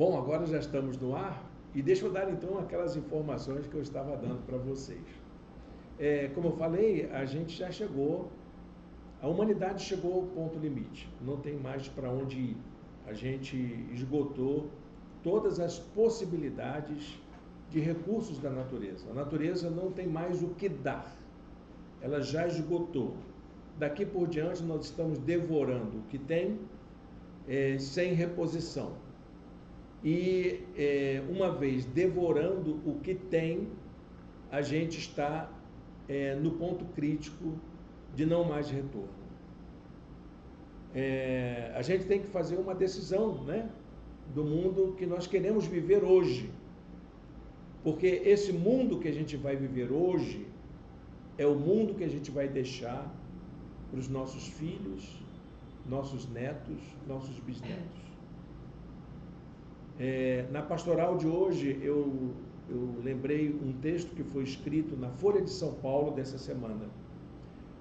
Bom, agora já estamos no ar e deixa eu dar então aquelas informações que eu estava dando para vocês. Como eu falei, a gente já chegou, a humanidade chegou ao ponto limite, não tem mais para onde ir. A gente esgotou todas as possibilidades de recursos da natureza. A natureza não tem mais o que dar, ela já esgotou. Daqui por diante nós estamos devorando o que tem sem reposição. E uma vez devorando o que tem, a gente está no ponto crítico de não mais retorno. A gente tem que fazer uma decisão, né, do mundo que nós queremos viver hoje. Porque esse mundo que a gente vai viver hoje é o mundo que a gente vai deixar para os nossos filhos, nossos netos, nossos bisnetos. Na pastoral de hoje, eu lembrei um texto que foi escrito na Folha de São Paulo dessa semana,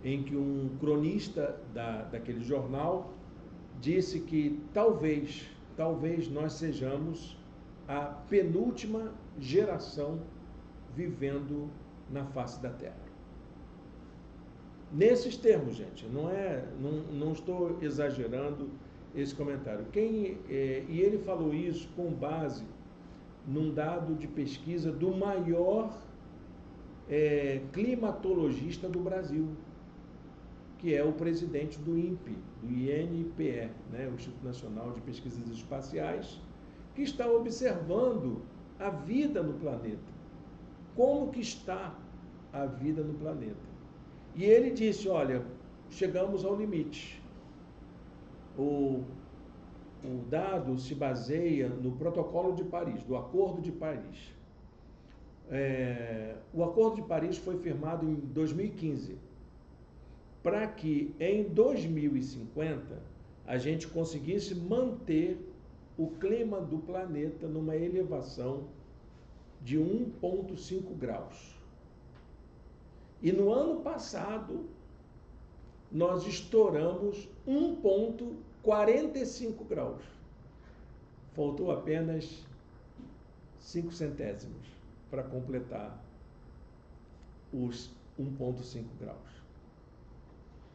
em que um cronista daquele jornal disse que talvez nós sejamos a penúltima geração vivendo na face da Terra. Nesses termos, gente, não estou exagerando esse comentário. E ele falou isso com base num dado de pesquisa do maior climatologista do Brasil, que é o presidente do INPE, do INPE, né, o Instituto Nacional de Pesquisas Espaciais, que está observando a vida no planeta. Como que está a vida no planeta? E ele disse, olha, chegamos ao limite. O dado se baseia no Protocolo de Paris, do Acordo de Paris. O Acordo de Paris foi firmado em 2015, para que em 2050 a gente conseguisse manter o clima do planeta numa elevação de 1,5 graus. E no ano passado, nós estouramos 1,45 graus. Faltou apenas 5 centésimos para completar os 1,5 graus.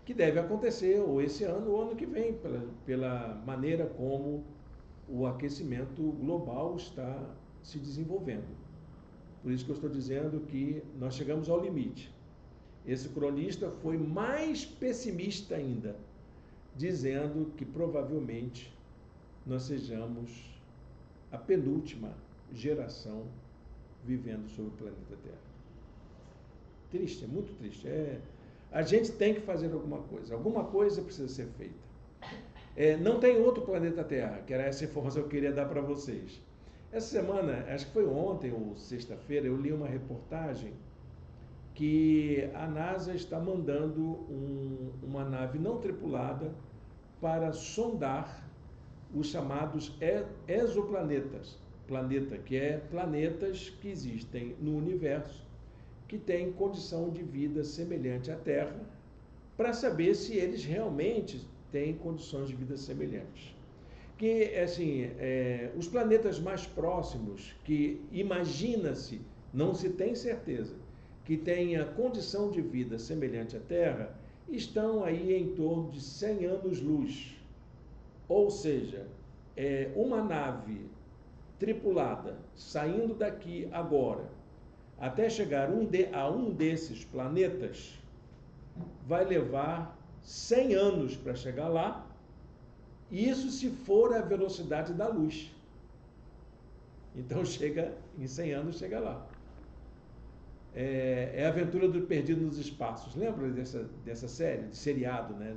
Que deve acontecer ou esse ano ou ano que vem, pela maneira como o aquecimento global está se desenvolvendo. Por isso que eu estou dizendo que nós chegamos ao limite. Esse cronista foi mais pessimista ainda, dizendo que provavelmente nós sejamos a penúltima geração vivendo sobre o planeta Terra. Triste, é muito triste. A gente tem que fazer alguma coisa precisa ser feita. Não tem outro planeta Terra, que era essa informação que eu queria dar para vocês. Essa semana, acho que foi ontem ou sexta-feira, eu li uma reportagem que a NASA está mandando uma nave não tripulada para sondar os chamados exoplanetas, que é planetas que existem no universo, que têm condição de vida semelhante à Terra, para saber se eles realmente têm condições de vida semelhantes. Que, assim, os planetas mais próximos, que imagina-se, não se tem certeza, que tenha condição de vida semelhante à Terra, estão aí em torno de 100 anos-luz. Ou seja, uma nave tripulada saindo daqui agora, até chegar a um desses planetas, vai levar 100 anos para chegar lá, isso se for a velocidade da luz. Então em 100 anos chega lá. A Aventura do Perdido nos Espaços. Lembra dessa série, de seriado, né?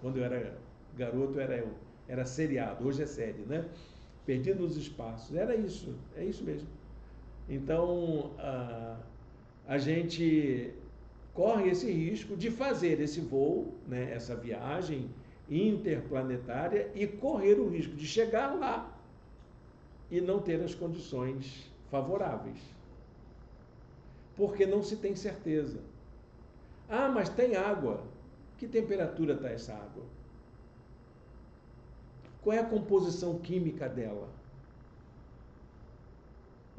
Quando eu era garoto era seriado, hoje é série, né? Perdido nos Espaços. Era isso, é isso mesmo. Então, a gente corre esse risco de fazer esse voo, né, essa viagem interplanetária e correr o risco de chegar lá e não ter as condições favoráveis. Porque não se tem certeza. Mas tem água. Que temperatura está essa água? Qual é a composição química dela?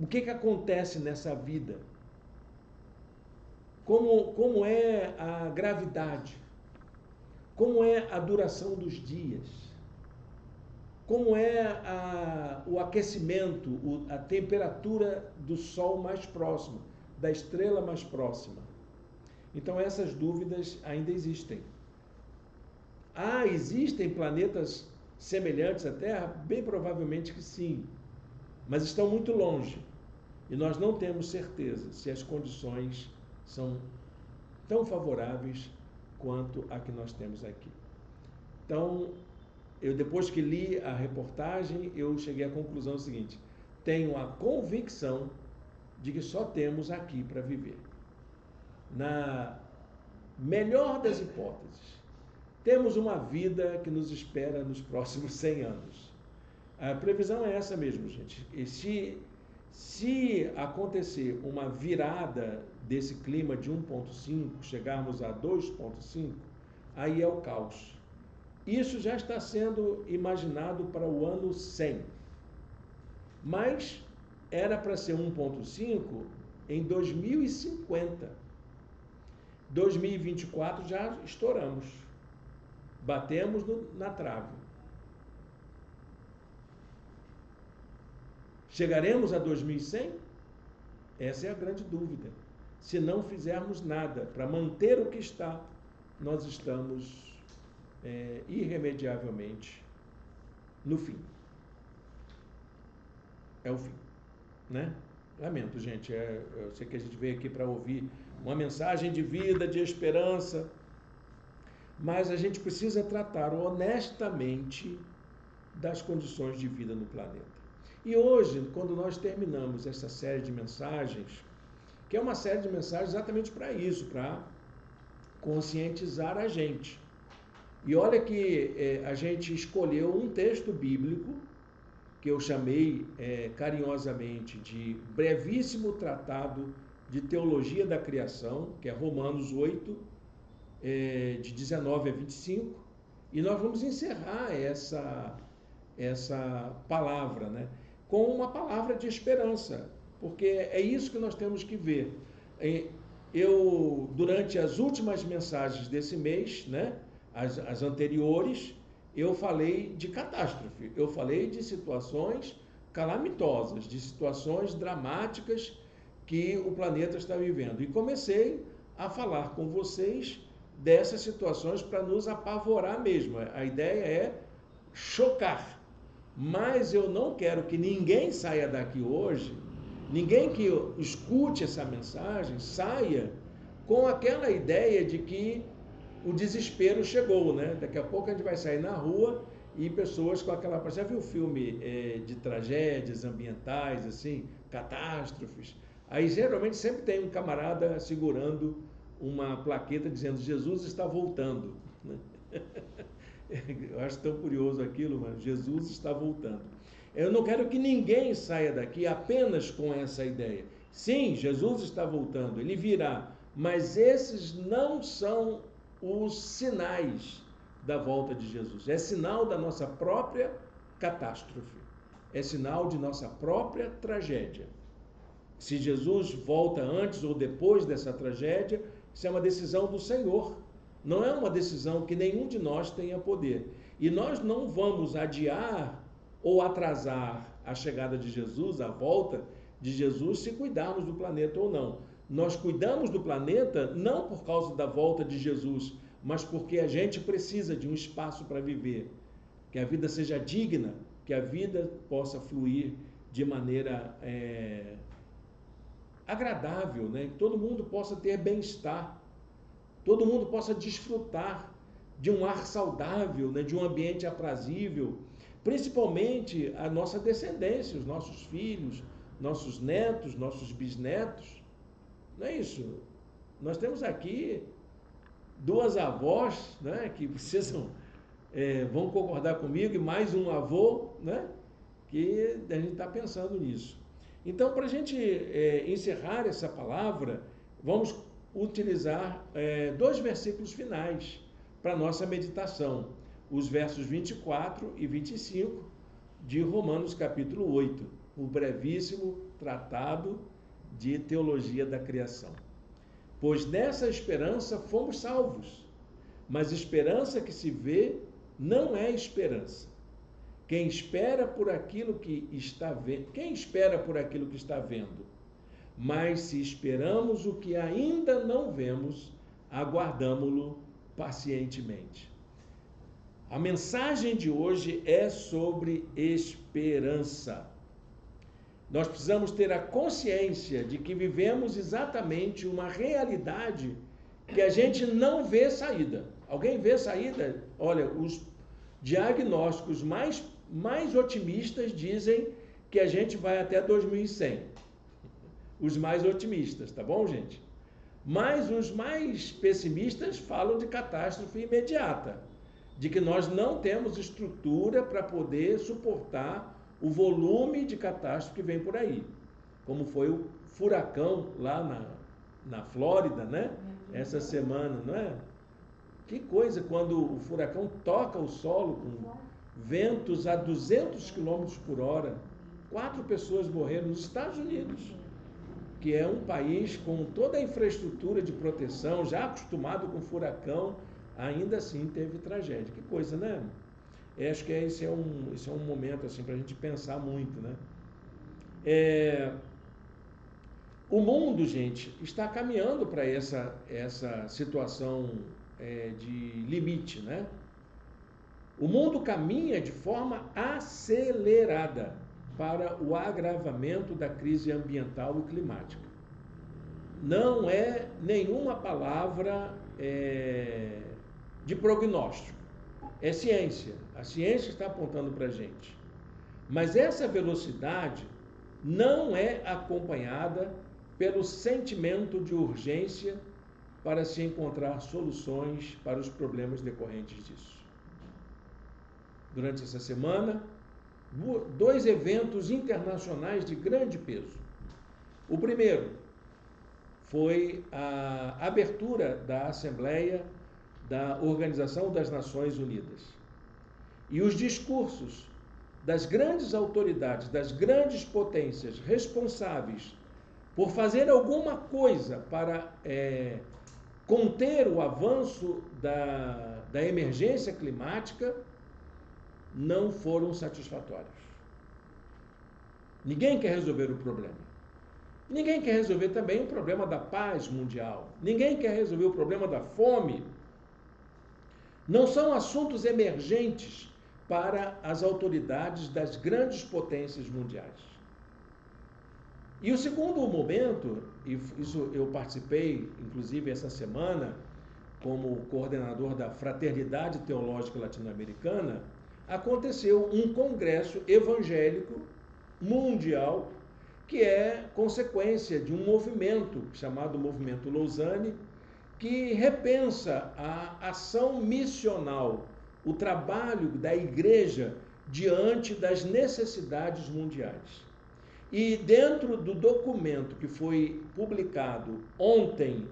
O que acontece nessa vida? Como é a gravidade? Como é a duração dos dias? Como é o aquecimento, a temperatura do Sol mais próximo, da estrela mais próxima? Então, essas dúvidas ainda existem. Existem planetas semelhantes à Terra? Bem provavelmente que sim, mas estão muito longe. E nós não temos certeza se as condições são tão favoráveis quanto a que nós temos aqui. Então, depois que li a reportagem, eu cheguei à conclusão seguinte: tenho a convicção de que só temos aqui para viver. Na melhor das hipóteses, temos uma vida que nos espera nos próximos 100 anos. A previsão é essa mesmo, gente. E se acontecer uma virada desse clima de 1,5, chegarmos a 2,5, aí é o caos. Isso já está sendo imaginado para o ano 100. Mas era para ser 1,5 em 2050. 2024 já estouramos. Batemos na trave. Chegaremos a 2100? Essa é a grande dúvida. Se não fizermos nada para manter o que está, nós estamos irremediavelmente no fim. É o fim, né? Lamento, gente. Eu sei que a gente veio aqui para ouvir uma mensagem de vida, de esperança, mas a gente precisa tratar honestamente das condições de vida no planeta. E hoje, quando nós terminamos essa série de mensagens, que é uma série de mensagens exatamente para isso, para conscientizar a gente. E olha que a gente escolheu um texto bíblico, que eu chamei carinhosamente de brevíssimo tratado de teologia da criação, que é Romanos 8, de 19 a 25, e nós vamos encerrar essa palavra, né, com uma palavra de esperança, porque é isso que nós temos que ver. Eu, durante as últimas mensagens desse mês, né, as anteriores, eu falei de catástrofe, eu falei de situações calamitosas, de situações dramáticas que o planeta está vivendo. E comecei a falar com vocês dessas situações para nos apavorar mesmo. A ideia é chocar. Mas eu não quero que ninguém saia daqui hoje, ninguém que escute essa mensagem saia com aquela ideia de que o desespero chegou, né? Daqui a pouco a gente vai sair na rua e pessoas com aquela... Já viu o filme de tragédias ambientais, assim, catástrofes? Aí geralmente sempre tem um camarada segurando uma plaqueta dizendo Jesus está voltando, né? Eu acho tão curioso aquilo, mas Jesus está voltando. Eu não quero que ninguém saia daqui apenas com essa ideia. Sim, Jesus está voltando, ele virá, mas esses não são os sinais da volta de Jesus. É sinal da nossa própria catástrofe. É sinal de nossa própria tragédia. Se Jesus volta antes ou depois dessa tragédia, isso é uma decisão do Senhor. Não é uma decisão que nenhum de nós tenha poder. E nós não vamos adiar ou atrasar a chegada de Jesus, a volta de Jesus, se cuidarmos do planeta ou não. Nós cuidamos do planeta não por causa da volta de Jesus, mas porque a gente precisa de um espaço para viver. Que a vida seja digna, que a vida possa fluir de maneira agradável, né? Que todo mundo possa ter bem-estar. Todo mundo possa desfrutar de um ar saudável, né, de um ambiente aprazível, principalmente a nossa descendência, os nossos filhos, nossos netos, nossos bisnetos. Não é isso? Nós temos aqui duas avós, né, que precisam, vão concordar comigo, e mais um avô, né, que a gente está pensando nisso. Então, para a gente encerrar essa palavra, vamos utilizar dois versículos finais para a nossa meditação, os versos 24 e 25 de Romanos capítulo 8, o brevíssimo tratado de teologia da criação. Pois nessa esperança fomos salvos, mas esperança que se vê não é esperança. Quem espera por aquilo que está vendo? Quem espera por aquilo que está vendo? Mas se esperamos o que ainda não vemos, aguardamo-lo pacientemente. A mensagem de hoje é sobre esperança. Nós precisamos ter a consciência de que vivemos exatamente uma realidade que a gente não vê saída. Alguém vê saída? Olha, os diagnósticos mais otimistas dizem que a gente vai até 2100. Os mais otimistas, tá bom, gente? Mas os mais pessimistas falam de catástrofe imediata, de que nós não temos estrutura para poder suportar o volume de catástrofe que vem por aí, como foi o furacão lá na Flórida, né? Essa semana, não é? Que coisa, quando o furacão toca o solo com ventos a 200 km por hora, 4 pessoas morreram nos Estados Unidos, que é um país com toda a infraestrutura de proteção, já acostumado com furacão, ainda assim teve tragédia. Que coisa, né? Acho que esse é um momento assim, para a gente pensar muito, né? O mundo, gente, está caminhando para essa situação de limite, né? O mundo caminha de forma acelerada para o agravamento da crise ambiental e climática. Não é nenhuma palavra de prognóstico, é ciência. A ciência está apontando para a gente. Mas essa velocidade não é acompanhada pelo sentimento de urgência para se encontrar soluções para os problemas decorrentes disso. Durante essa semana, 2 eventos internacionais de grande peso. O primeiro foi a abertura da Assembleia da Organização das Nações Unidas. E os discursos das grandes autoridades, das grandes potências responsáveis por fazer alguma coisa para conter o avanço da emergência climática não foram satisfatórios. Ninguém quer resolver o problema. Ninguém quer resolver também o problema da paz mundial. Ninguém quer resolver o problema da fome. Não são assuntos emergentes para as autoridades das grandes potências mundiais. E o segundo momento, e isso eu participei, inclusive, essa semana, como coordenador da Fraternidade Teológica Latino-Americana, aconteceu um congresso evangélico mundial, que é consequência de um movimento chamado Movimento Lausanne, que repensa a ação missional, o trabalho da igreja diante das necessidades mundiais. E dentro do documento que foi publicado ontem,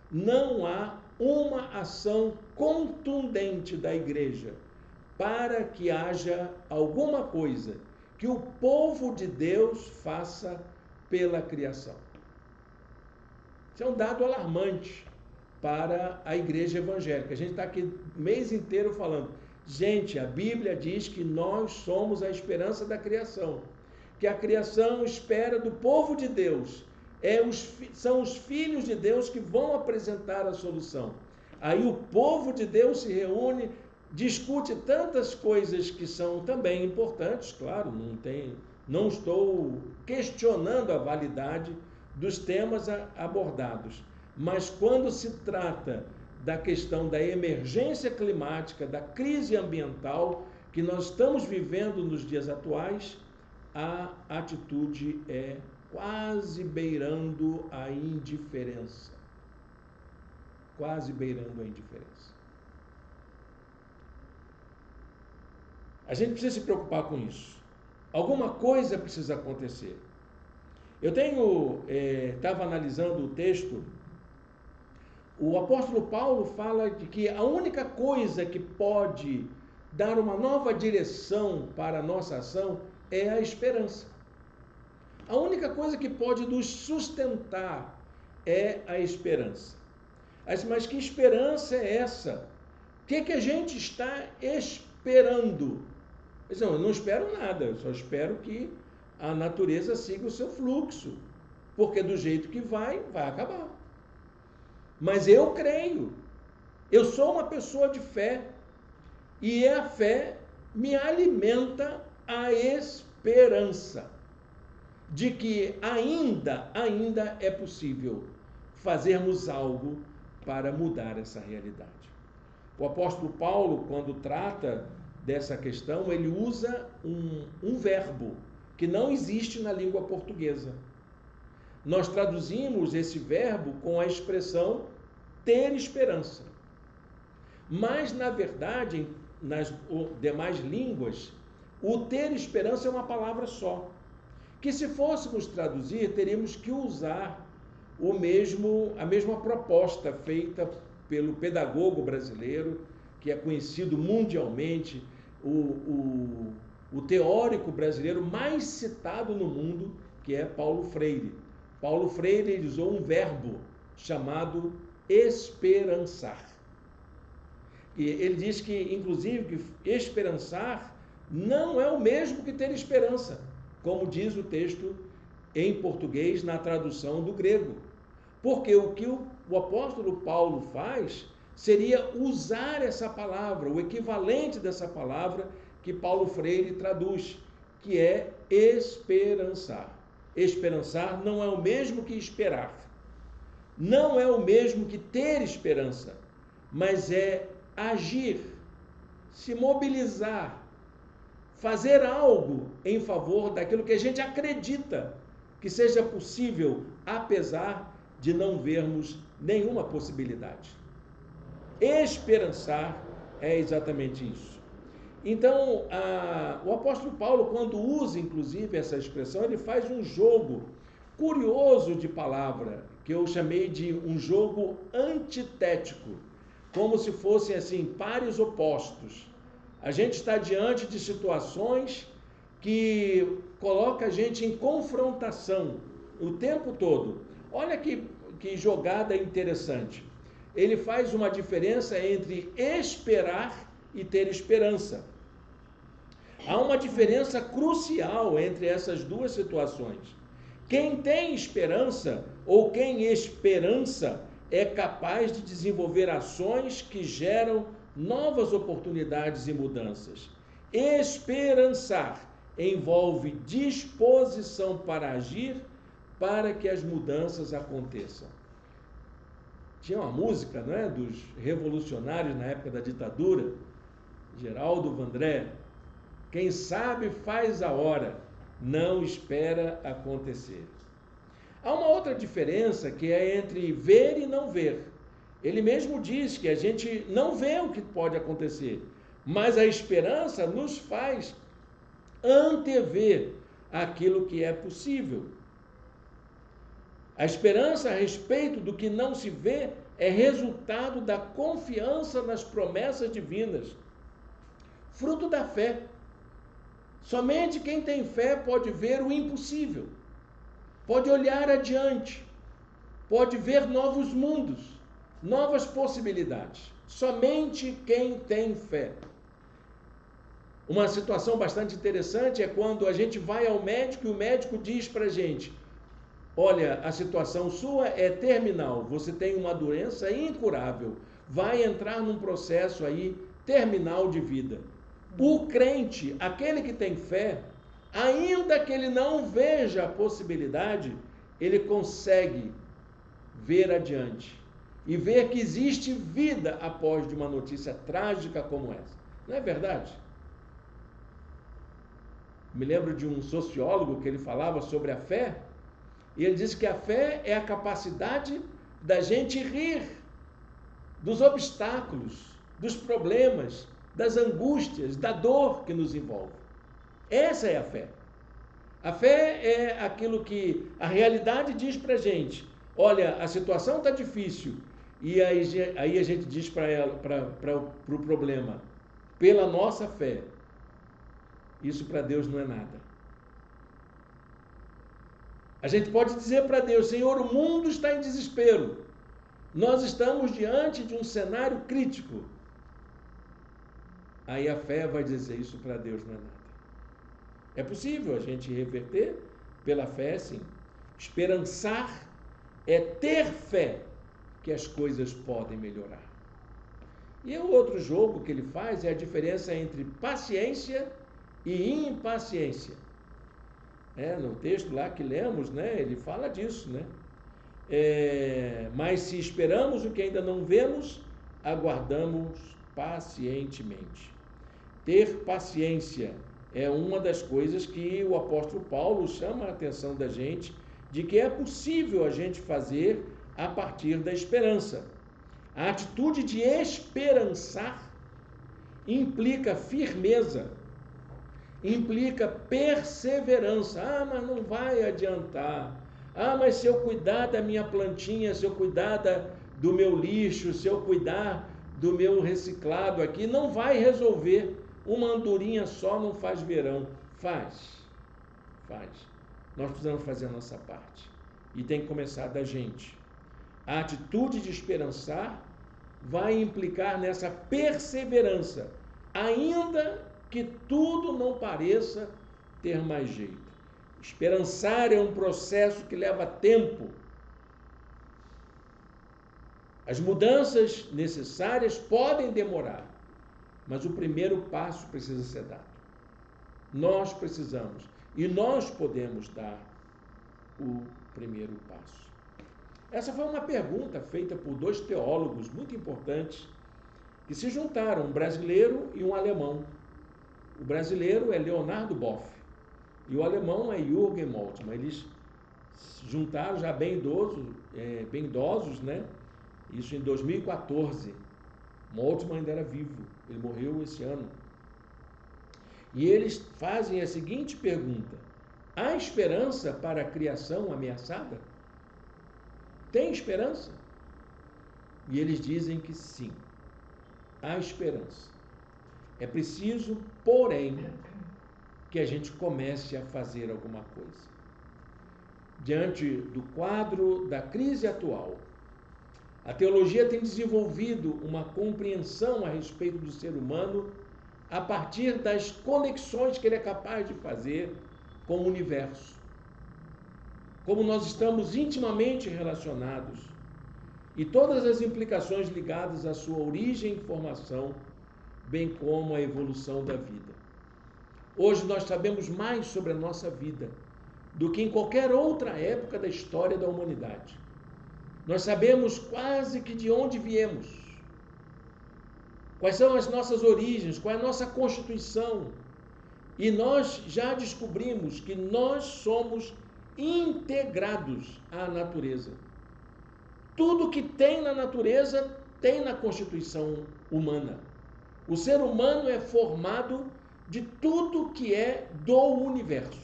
não há uma ação contundente da igreja para que haja alguma coisa que o povo de Deus faça pela criação. Isso é um dado alarmante para a igreja evangélica. A gente está aqui o mês inteiro falando, gente, a Bíblia diz que nós somos a esperança da criação, que a criação espera do povo de Deus, são os filhos de Deus que vão apresentar a solução. Aí o povo de Deus se reúne, discute tantas coisas que são também importantes, claro, não estou questionando a validade dos temas abordados, mas quando se trata da questão da emergência climática, da crise ambiental que nós estamos vivendo nos dias atuais, a atitude é quase beirando a indiferença. Quase beirando a indiferença. A gente precisa se preocupar com isso. Alguma coisa precisa acontecer. Eu estava analisando o texto, o apóstolo Paulo fala de que a única coisa que pode dar uma nova direção para a nossa ação é a esperança. A única coisa que pode nos sustentar é a esperança. Mas que esperança é essa? O que a gente está esperando? Não, eu não espero nada, eu só espero que a natureza siga o seu fluxo, porque do jeito que vai acabar. Mas eu creio, eu sou uma pessoa de fé, e a fé me alimenta a esperança de que ainda é possível fazermos algo para mudar essa realidade. O apóstolo Paulo, quando trata dessa questão, ele usa um verbo que não existe na língua portuguesa. Nós traduzimos esse verbo com a expressão ter esperança. Mas, na verdade, nas demais línguas, o ter esperança é uma palavra só. Que se fôssemos traduzir, teríamos que usar a mesma proposta feita pelo pedagogo brasileiro, que é conhecido mundialmente, o teórico brasileiro mais citado no mundo, que é Paulo Freire. Paulo Freire ele usou um verbo chamado esperançar. E ele diz que, inclusive, que esperançar não é o mesmo que ter esperança, como diz o texto em português na tradução do grego. Porque o que o apóstolo Paulo faz seria usar essa palavra, o equivalente dessa palavra que Paulo Freire traduz, que é esperançar. Esperançar não é o mesmo que esperar. Não é o mesmo que ter esperança, mas é agir, se mobilizar, fazer algo em favor daquilo que a gente acredita que seja possível, apesar de não vermos nenhuma possibilidade. Esperançar é exatamente isso. Então, o apóstolo Paulo, quando usa, inclusive, essa expressão, ele faz um jogo curioso de palavra, que eu chamei de um jogo antitético, como se fossem, assim, pares opostos. A gente está diante de situações que colocam a gente em confrontação o tempo todo. Olha que jogada interessante. Ele faz uma diferença entre esperar e ter esperança. Há uma diferença crucial entre essas duas situações. Quem tem esperança ou quem esperança é capaz de desenvolver ações que geram novas oportunidades e mudanças. Esperançar envolve disposição para agir para que as mudanças aconteçam. Tinha uma música, não é, dos revolucionários na época da ditadura, Geraldo Vandré, quem sabe faz a hora, não espera acontecer. Há uma outra diferença que é entre ver e não ver. Ele mesmo diz que a gente não vê o que pode acontecer, mas a esperança nos faz antever aquilo que é possível. A esperança a respeito do que não se vê é resultado da confiança nas promessas divinas, fruto da fé. Somente quem tem fé pode ver o impossível, pode olhar adiante, pode ver novos mundos, novas possibilidades. Somente quem tem fé. Uma situação bastante interessante é quando a gente vai ao médico e o médico diz para a gente: olha, a situação sua é terminal, você tem uma doença incurável, vai entrar num processo aí terminal de vida. O crente, aquele que tem fé, ainda que ele não veja a possibilidade, ele consegue ver adiante e ver que existe vida após de uma notícia trágica como essa. Não é verdade? Me lembro de um sociólogo que ele falava sobre a fé, e ele disse que a fé é a capacidade da gente rir dos obstáculos, dos problemas, das angústias, da dor que nos envolve. Essa é a fé. A fé é aquilo que a realidade diz para a gente: olha, a situação está difícil, e aí a gente diz para o problema, pela nossa fé, isso para Deus não é nada. A gente pode dizer para Deus: Senhor, o mundo está em desespero. Nós estamos diante de um cenário crítico. Aí a fé vai dizer: isso para Deus não é nada. É possível a gente reverter pela fé, sim. Esperançar é ter fé que as coisas podem melhorar. E o outro jogo que ele faz é a diferença entre paciência e impaciência. No texto lá que lemos, ele fala disso, mas se esperamos o que ainda não vemos, aguardamos pacientemente. Ter paciência é uma das coisas que o apóstolo Paulo chama a atenção da gente, de que é possível a gente fazer a partir da esperança. A atitude de esperançar implica firmeza, implica perseverança. Mas não vai adiantar. Mas se eu cuidar da minha plantinha, se eu cuidar do meu lixo, se eu cuidar do meu reciclado aqui, não vai resolver. Uma andorinha só não faz verão. Faz. Nós precisamos fazer a nossa parte. E tem que começar da gente. A atitude de esperançar vai implicar nessa perseverança, ainda que tudo não pareça ter mais jeito. Esperançar é um processo que leva tempo. As mudanças necessárias podem demorar, mas o primeiro passo precisa ser dado. Nós precisamos e nós podemos dar o primeiro passo. Essa foi uma pergunta feita por dois teólogos muito importantes que se juntaram, um brasileiro e um alemão. O brasileiro é Leonardo Boff e o alemão é Jürgen Moltmann. Eles se juntaram já bem idosos, Isso em 2014. Moltmann ainda era vivo, ele morreu esse ano. E eles fazem a seguinte pergunta: há esperança para a criação ameaçada? Tem esperança? E eles dizem que sim, há esperança. É preciso, porém, que a gente comece a fazer alguma coisa. Diante do quadro da crise atual, a teologia tem desenvolvido uma compreensão a respeito do ser humano a partir das conexões que ele é capaz de fazer com o universo. Como nós estamos intimamente relacionados e todas as implicações ligadas à sua origem e formação, bem como a evolução da vida. Hoje nós sabemos mais sobre a nossa vida do que em qualquer outra época da história da humanidade. Nós sabemos quase que de onde viemos, quais são as nossas origens, qual é a nossa constituição, e nós já descobrimos que nós somos integrados à natureza. Tudo que tem na natureza tem na constituição humana. O ser humano é formado de tudo que é do universo.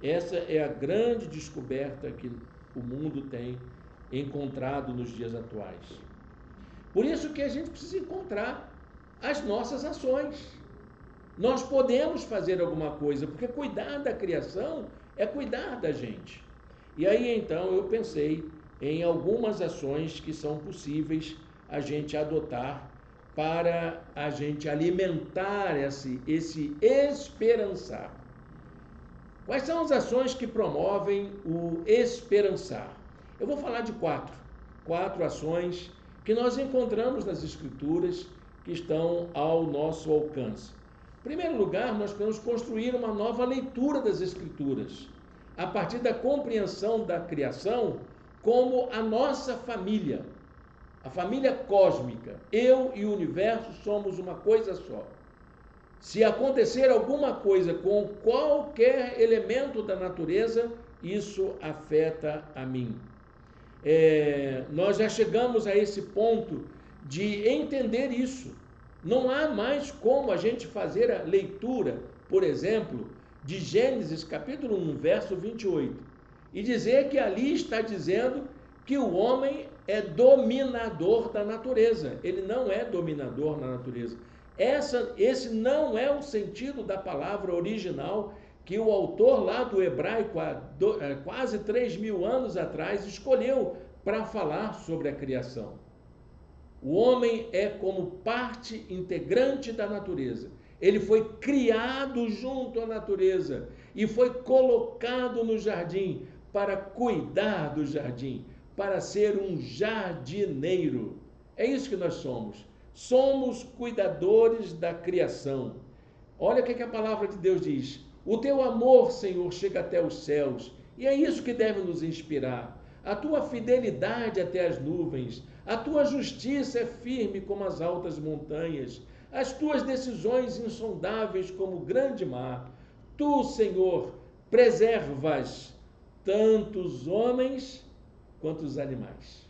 Essa é a grande descoberta que o mundo tem encontrado nos dias atuais. Por isso que a gente precisa encontrar as nossas ações. Nós podemos fazer alguma coisa, porque cuidar da criação é cuidar da gente. E aí então eu pensei em algumas ações que são possíveis a gente adotar para a gente alimentar esse esperançar. Quais são as ações que promovem o esperançar? Eu vou falar de quatro ações que nós encontramos nas Escrituras que estão ao nosso alcance. Em primeiro lugar, nós podemos construir uma nova leitura das Escrituras, a partir da compreensão da criação como a nossa família, a família cósmica. Eu e o universo somos uma coisa só. Se acontecer alguma coisa com qualquer elemento da natureza, isso afeta a mim. Nós já chegamos a esse ponto de entender isso. Não há mais como a gente fazer a leitura, por exemplo, de Gênesis capítulo 1, verso 28, e dizer que ali está dizendo que o homem é dominador da natureza. Ele não é dominador na natureza. Esse não é o sentido da palavra original que o autor lá do hebraico, há quase 3.000 anos atrás, escolheu para falar sobre a criação. O homem é como parte integrante da natureza. Ele foi criado junto à natureza e foi colocado no jardim para cuidar do jardim, para ser um jardineiro. É isso que nós somos. Somos cuidadores da criação. Olha o que a palavra de Deus diz. O teu amor, Senhor, chega até os céus. E é isso que deve nos inspirar. A tua fidelidade até as nuvens. A tua justiça é firme como as altas montanhas. As tuas decisões insondáveis como o grande mar. Tu, Senhor, preservas tanto os homens quanto os animais.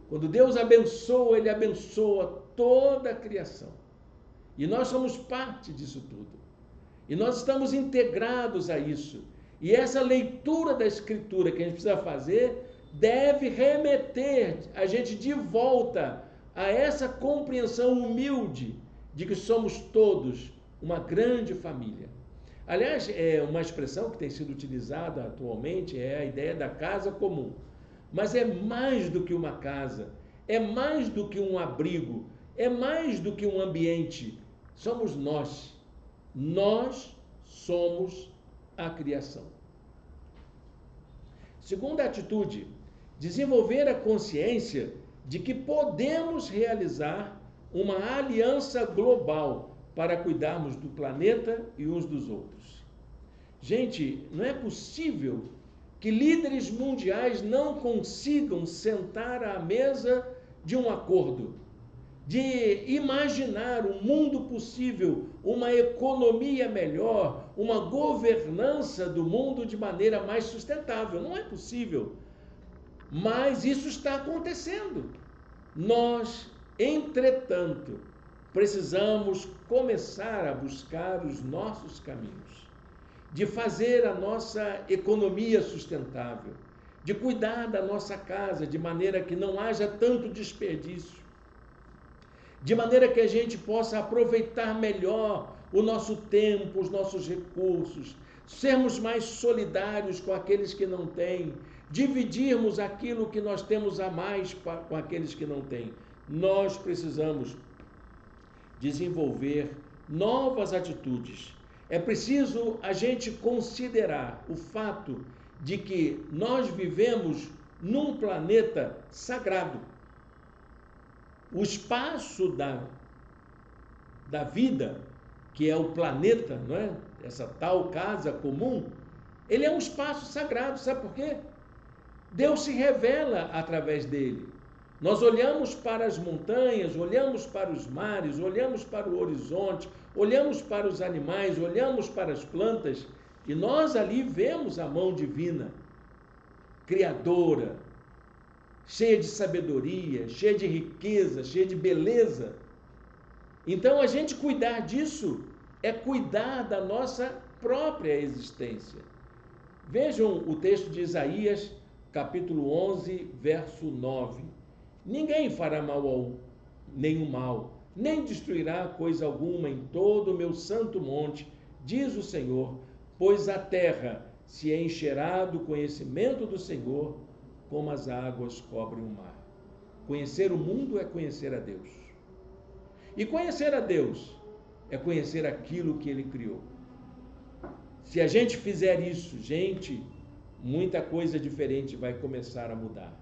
Quando Deus abençoa, Ele abençoa toda a criação. E nós somos parte disso tudo. E nós estamos integrados a isso. E essa leitura da Escritura que a gente precisa fazer deve remeter a gente de volta a essa compreensão humilde de que somos todos uma grande família. Aliás, uma expressão que tem sido utilizada atualmente é a ideia da casa comum. Mas é mais do que uma casa, é mais do que um abrigo, é mais do que um ambiente. Somos nós. Nós somos a criação. Segunda atitude, desenvolver a consciência de que podemos realizar uma aliança global para cuidarmos do planeta e uns dos outros. Gente, não é possível que líderes mundiais não consigam sentar à mesa de um acordo, de imaginar um mundo possível, uma economia melhor, uma governança do mundo de maneira mais sustentável. Não é possível. Mas isso está acontecendo. Nós, entretanto, precisamos começar a buscar os nossos caminhos, de fazer a nossa economia sustentável, de cuidar da nossa casa de maneira que não haja tanto desperdício, de maneira que a gente possa aproveitar melhor o nosso tempo, os nossos recursos, sermos mais solidários com aqueles que não têm, dividirmos aquilo que nós temos a mais com aqueles que não têm. Nós precisamos desenvolver novas atitudes. É preciso a gente considerar o fato de que nós vivemos num planeta sagrado. O espaço da vida, que é o planeta, não é? Essa tal casa comum, ele é um espaço sagrado. Sabe por quê? Deus se revela através dele. Nós olhamos para as montanhas, olhamos para os mares, olhamos para o horizonte, olhamos para os animais, olhamos para as plantas, e nós ali vemos a mão divina, criadora, cheia de sabedoria, cheia de riqueza, cheia de beleza. Então, a gente cuidar disso é cuidar da nossa própria existência. Vejam o texto de Isaías, capítulo 11, verso 9. Ninguém fará nenhum mal, nem destruirá coisa alguma em todo o meu santo monte, diz o Senhor, pois a terra se encherá do conhecimento do Senhor, como as águas cobrem o mar. Conhecer o mundo é conhecer a Deus. E conhecer a Deus é conhecer aquilo que Ele criou. Se a gente fizer isso, gente, muita coisa diferente vai começar a mudar.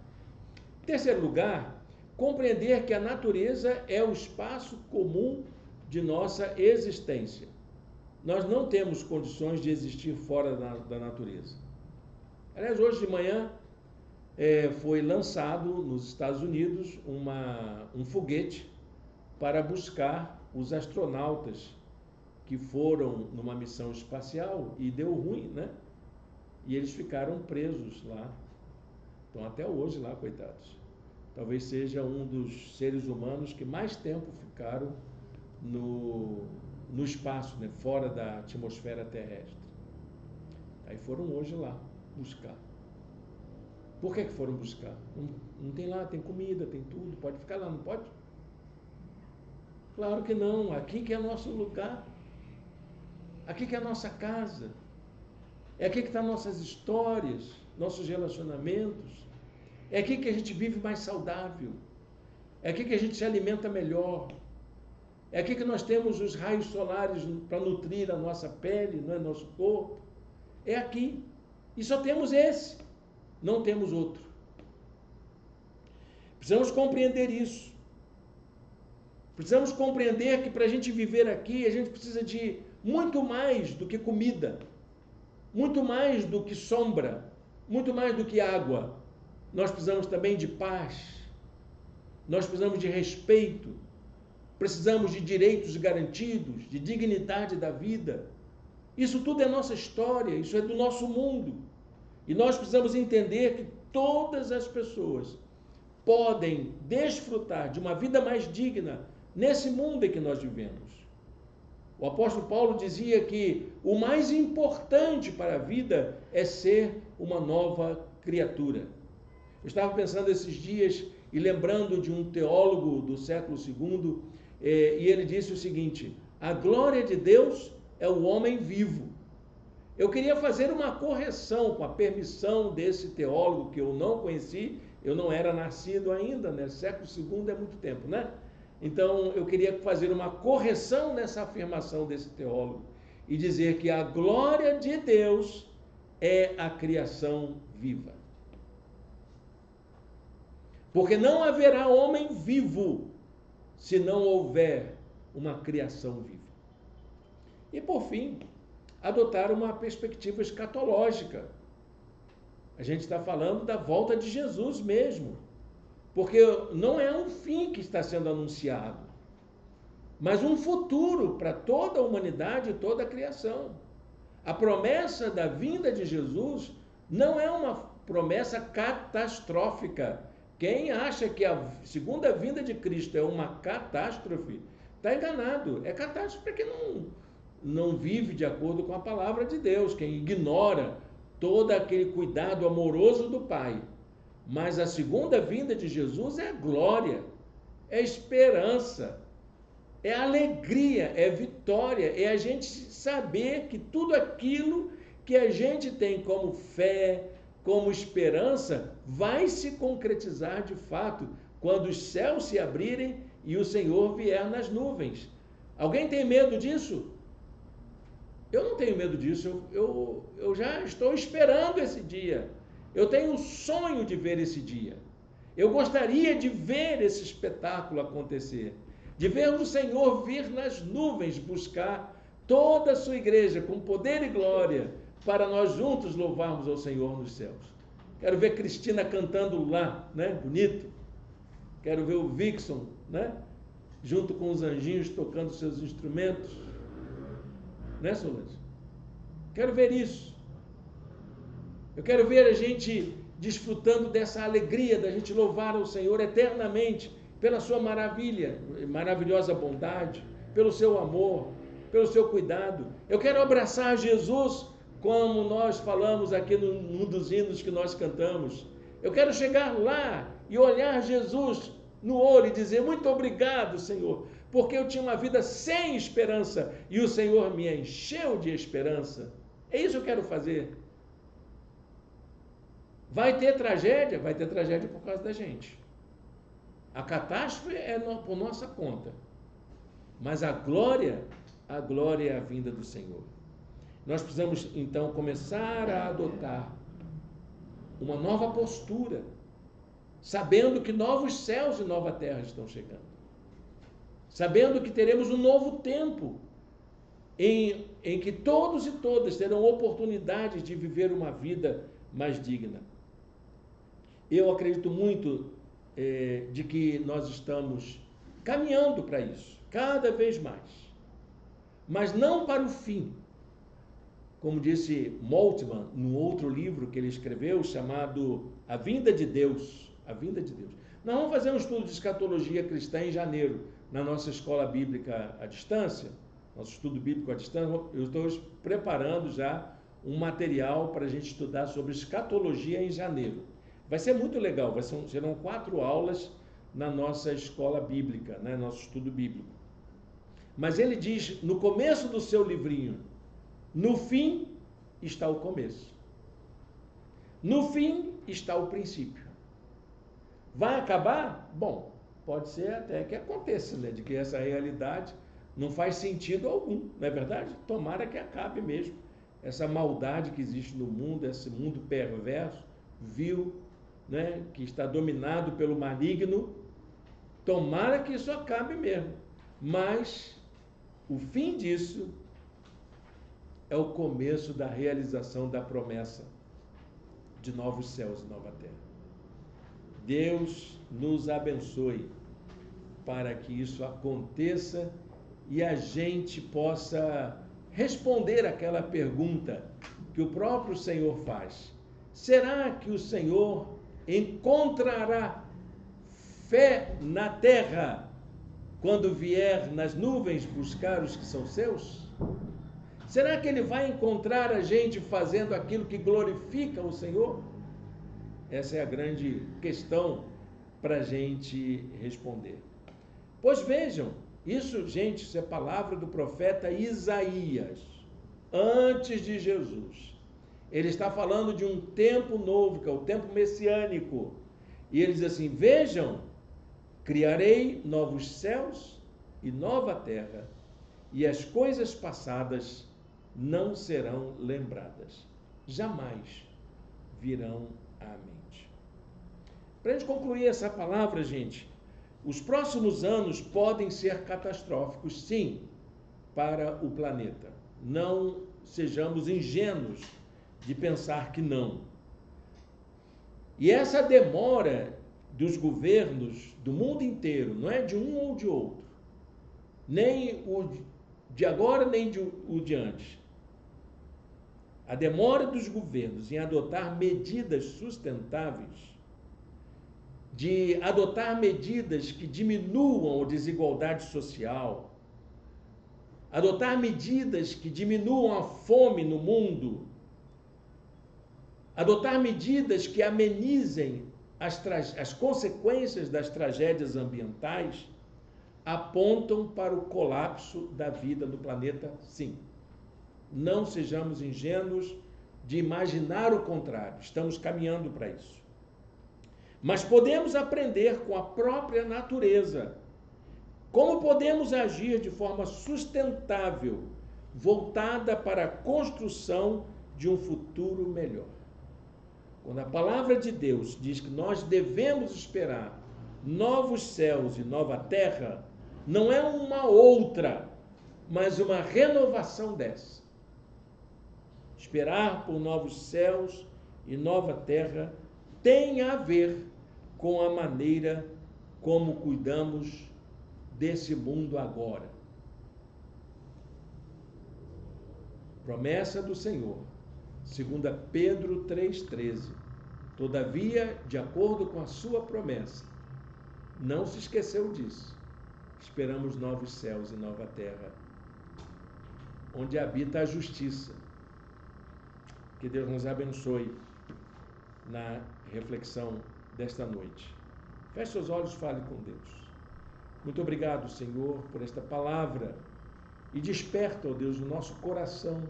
Em terceiro lugar, compreender que a natureza é o espaço comum de nossa existência. Nós não temos condições de existir fora da natureza. Aliás, hoje de manhã foi lançado nos Estados Unidos um foguete para buscar os astronautas que foram numa missão espacial e deu ruim, né? E eles ficaram presos lá. Estão até hoje lá, coitados. Talvez seja um dos seres humanos que mais tempo ficaram no espaço, né? Fora da atmosfera terrestre. Aí foram hoje lá buscar. Por que foram buscar? Não tem lá, tem comida, tem tudo, pode ficar lá, não pode? Claro que não, aqui que é nosso lugar. Aqui que é a nossa casa. É aqui que estão nossas histórias, nossos relacionamentos. É aqui que a gente vive mais saudável. É aqui que a gente se alimenta melhor. É aqui que nós temos os raios solares para nutrir a nossa pele, não é, nosso corpo. É aqui. E só temos esse. Não temos outro. Precisamos compreender isso. Precisamos compreender que para a gente viver aqui, a gente precisa de muito mais do que comida, muito mais do que sombra, muito mais do que água. Nós precisamos também de paz, nós precisamos de respeito, precisamos de direitos garantidos, de dignidade da vida. Isso tudo é nossa história, isso é do nosso mundo. E nós precisamos entender que todas as pessoas podem desfrutar de uma vida mais digna nesse mundo em que nós vivemos. O apóstolo Paulo dizia que o mais importante para a vida é ser uma nova criatura. Eu estava pensando esses dias e lembrando de um teólogo do século II, e ele disse o seguinte: a glória de Deus é o homem vivo. Eu queria fazer uma correção com a permissão desse teólogo que eu não conheci, eu não era nascido ainda, né? Século II é muito tempo, né? Então, eu queria fazer uma correção nessa afirmação desse teólogo e dizer que a glória de Deus é a criação viva. Porque não haverá homem vivo se não houver uma criação viva. E, por fim, adotar uma perspectiva escatológica. A gente está falando da volta de Jesus mesmo. Porque não é um fim que está sendo anunciado, mas um futuro para toda a humanidade e toda a criação. A promessa da vinda de Jesus não é uma promessa catastrófica. Quem acha que a segunda vinda de Cristo é uma catástrofe, está enganado. É catástrofe para quem não vive de acordo com a palavra de Deus, quem ignora todo aquele cuidado amoroso do Pai. Mas a segunda vinda de Jesus é glória, é esperança, é alegria, é vitória, é a gente saber que tudo aquilo que a gente tem como fé, como esperança, vai se concretizar de fato quando os céus se abrirem e o Senhor vier nas nuvens. Alguém tem medo disso? Eu não tenho medo disso, eu já estou esperando esse dia. Eu tenho um sonho de ver esse dia. Eu gostaria de ver esse espetáculo acontecer, de ver o Senhor vir nas nuvens buscar toda a sua igreja com poder e glória para nós juntos louvarmos ao Senhor nos céus. Quero ver Cristina cantando lá, né? Bonito. Quero ver o Vixon, né? Junto com os anjinhos tocando seus instrumentos. Né, Solange? Quero ver isso. Eu quero ver a gente desfrutando dessa alegria da gente louvar ao Senhor eternamente pela sua maravilhosa bondade, pelo seu amor, pelo seu cuidado. Eu quero abraçar Jesus, como nós falamos aqui num dos hinos que nós cantamos. Eu quero chegar lá e olhar Jesus no olho e dizer: muito obrigado, Senhor, porque eu tinha uma vida sem esperança e o Senhor me encheu de esperança. É isso que eu quero fazer. Vai ter tragédia? Vai ter tragédia por causa da gente. A catástrofe é por nossa conta. Mas a glória é a vinda do Senhor. Nós precisamos, então, começar a adotar uma nova postura, sabendo que novos céus e nova terra estão chegando. Sabendo que teremos um novo tempo em que todos e todas terão oportunidade de viver uma vida mais digna. Eu acredito muito de que nós estamos caminhando para isso, cada vez mais. Mas não para o fim. Como disse Moltmann, no outro livro que ele escreveu, chamado A Vinda de Deus. A Vinda de Deus. Nós vamos fazer um estudo de escatologia cristã em janeiro, na nossa escola bíblica à distância, nosso estudo bíblico à distância. Eu estou preparando já um material para a gente estudar sobre escatologia em janeiro. Vai ser muito legal, serão 4 aulas na nossa escola bíblica, né, nosso estudo bíblico. Mas ele diz, no começo do seu livrinho, No fim está o começo. No fim está o princípio. Vai acabar? Bom, pode ser até que aconteça, né? De que essa realidade não faz sentido algum, não é verdade? Tomara que acabe mesmo essa maldade que existe no mundo, esse mundo perverso, vil, né? Que está dominado pelo maligno. Tomara que isso acabe mesmo. Mas o fim disso é o começo da realização da promessa de novos céus e nova terra. Deus nos abençoe para que isso aconteça e a gente possa responder aquela pergunta que o próprio Senhor faz. Será que o Senhor encontrará fé na terra quando vier nas nuvens buscar os que são seus? Será que ele vai encontrar a gente fazendo aquilo que glorifica o Senhor? Essa é a grande questão para a gente responder. Pois vejam, isso, gente, isso é palavra do profeta Isaías, antes de Jesus. Ele está falando de um tempo novo, que é o tempo messiânico. E ele diz assim: vejam, criarei novos céus e nova terra, e as coisas passadas não serão lembradas, jamais virão à mente. Para a gente concluir essa palavra, gente, os próximos anos podem ser catastróficos, sim, para o planeta. Não sejamos ingênuos de pensar que não. E essa demora dos governos do mundo inteiro, não é de um ou de outro, nem o de agora, nem o de antes. A demora dos governos em adotar medidas sustentáveis, de adotar medidas que diminuam a desigualdade social, adotar medidas que diminuam a fome no mundo, adotar medidas que amenizem as consequências das tragédias ambientais, apontam para o colapso da vida no planeta, sim. Não sejamos ingênuos de imaginar o contrário, estamos caminhando para isso. Mas podemos aprender com a própria natureza como podemos agir de forma sustentável, voltada para a construção de um futuro melhor. Quando a palavra de Deus diz que nós devemos esperar novos céus e nova terra, não é uma outra, mas uma renovação dessa. Esperar por novos céus e nova terra tem a ver com a maneira como cuidamos desse mundo agora. Promessa do Senhor, 2 Pedro 3,13. Todavia, de acordo com a sua promessa, não se esqueceu disso. Esperamos novos céus e nova terra, onde habita a justiça. Que Deus nos abençoe na reflexão desta noite. Feche seus olhos e fale com Deus. Muito obrigado, Senhor, por esta palavra e desperta, ó Deus, o nosso coração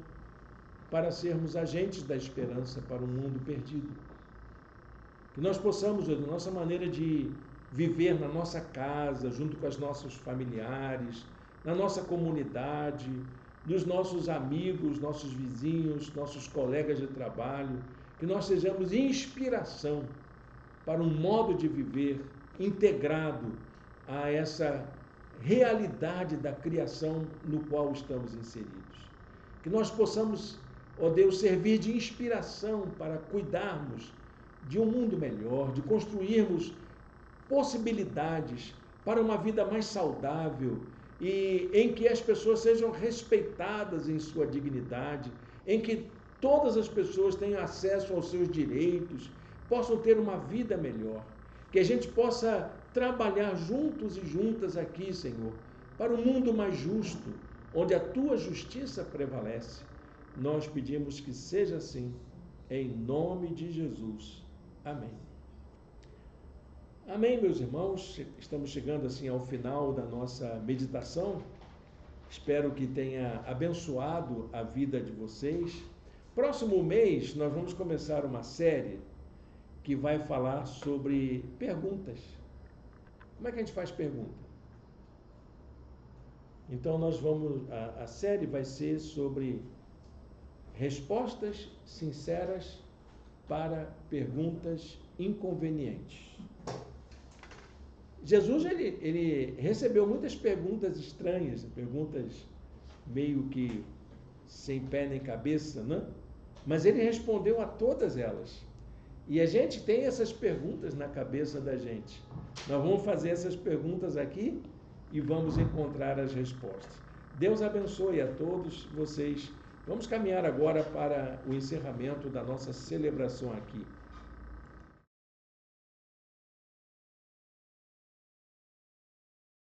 para sermos agentes da esperança para um mundo perdido. Que nós possamos, ó, da nossa maneira de viver na nossa casa, junto com os nossos familiares, na nossa comunidade, dos nossos amigos, nossos vizinhos, nossos colegas de trabalho, que nós sejamos inspiração para um modo de viver integrado a essa realidade da criação no qual estamos inseridos. Que nós possamos, ó Deus, servir de inspiração para cuidarmos de um mundo melhor, de construirmos possibilidades para uma vida mais saudável e em que as pessoas sejam respeitadas em sua dignidade, em que todas as pessoas tenham acesso aos seus direitos, possam ter uma vida melhor. Que a gente possa trabalhar juntos e juntas aqui, Senhor, para um mundo mais justo, onde a Tua justiça prevalece. Nós pedimos que seja assim, em nome de Jesus. Amém. Amém, meus irmãos. Estamos chegando assim ao final da nossa meditação. Espero que tenha abençoado a vida de vocês. Próximo mês, nós vamos começar uma série que vai falar sobre perguntas. Como é que a gente faz pergunta? Então, a série vai ser sobre respostas sinceras para perguntas inconvenientes. Jesus, ele recebeu muitas perguntas estranhas, perguntas meio que sem pé nem cabeça, né? Mas ele respondeu a todas elas. E a gente tem essas perguntas na cabeça da gente. Nós vamos fazer essas perguntas aqui e vamos encontrar as respostas. Deus abençoe a todos vocês. Vamos caminhar agora para o encerramento da nossa celebração aqui.